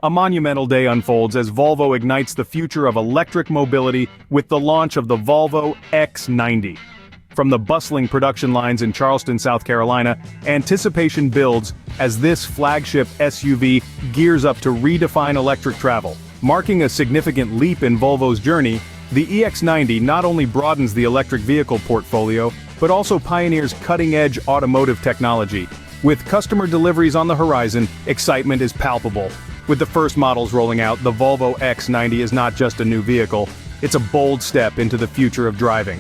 A monumental day unfolds as Volvo ignites the future of electric mobility with the launch of the Volvo EX90. From the bustling production lines in Charleston, South Carolina, anticipation builds as this flagship SUV gears up to redefine electric travel. Marking a significant leap in Volvo's journey, the EX90 not only broadens the electric vehicle portfolio, but also pioneers cutting-edge automotive technology. With customer deliveries on the horizon, excitement is palpable. With the first models rolling out, the Volvo EX90 is not just a new vehicle, it's a bold step into the future of driving.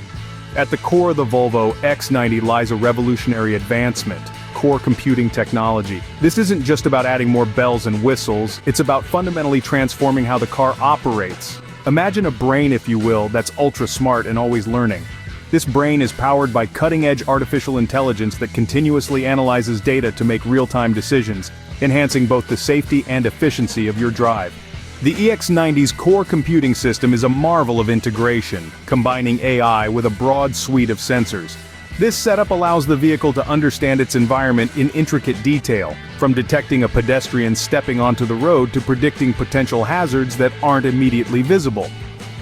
At the core of the Volvo EX90 lies a revolutionary advancement: core computing technology. This isn't just about adding more bells and whistles, it's about fundamentally transforming how the car operates. Imagine a brain, if you will, that's ultra-smart and always learning. This brain is powered by cutting-edge artificial intelligence that continuously analyzes data to make real-time decisions, enhancing both the safety and efficiency of your drive. The EX90's core computing system is a marvel of integration, combining AI with a broad suite of sensors. This setup allows the vehicle to understand its environment in intricate detail, from detecting a pedestrian stepping onto the road to predicting potential hazards that aren't immediately visible.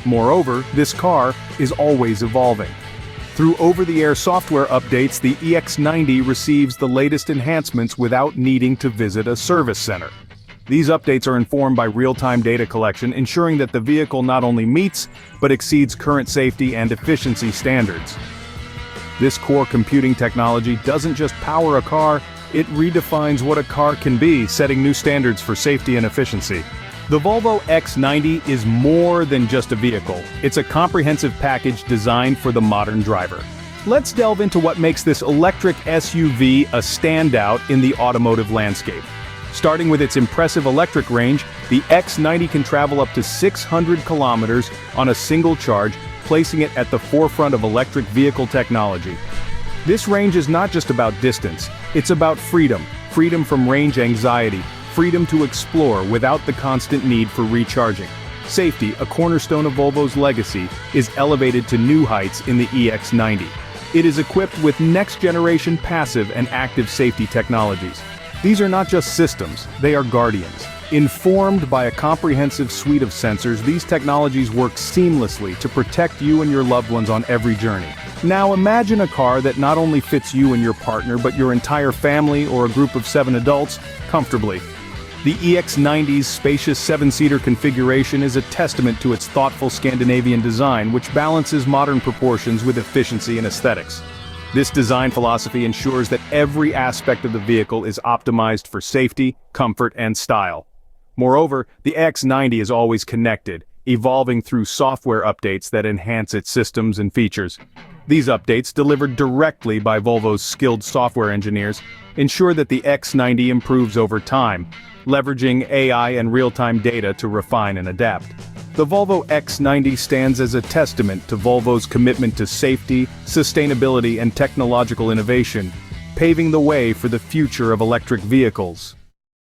Moreover, this car is always evolving. Through over-the-air software updates, the EX90 receives the latest enhancements without needing to visit a service center. These updates are informed by real-time data collection, ensuring that the vehicle not only meets, but exceeds current safety and efficiency standards. This core computing technology doesn't just power a car, it redefines what a car can be, setting new standards for safety and efficiency. The Volvo EX90 is more than just a vehicle, it's a comprehensive package designed for the modern driver. Let's delve into what makes this electric SUV a standout in the automotive landscape. Starting with its impressive electric range, the EX90 can travel up to 600 kilometers on a single charge, placing it at the forefront of electric vehicle technology. This range is not just about distance, it's about freedom from range anxiety, freedom to explore without the constant need for recharging. Safety, a cornerstone of Volvo's legacy, is elevated to new heights in the EX90. It is equipped with next-generation passive and active safety technologies. These are not just systems, they are guardians. Informed by a comprehensive suite of sensors, these technologies work seamlessly to protect you and your loved ones on every journey. Now imagine a car that not only fits you and your partner, but your entire family or a group of 7 adults comfortably. The EX90's spacious 7-seater configuration is a testament to its thoughtful Scandinavian design, which balances modern proportions with efficiency and aesthetics. This design philosophy ensures that every aspect of the vehicle is optimized for safety, comfort, and style. Moreover, the EX90 is always connected, evolving through software updates that enhance its systems and features. These updates, delivered directly by Volvo's skilled software engineers, ensure that the EX90 improves over time, leveraging AI and real-time data to refine and adapt. The Volvo EX90 stands as a testament to Volvo's commitment to safety, sustainability, and technological innovation, paving the way for the future of electric vehicles.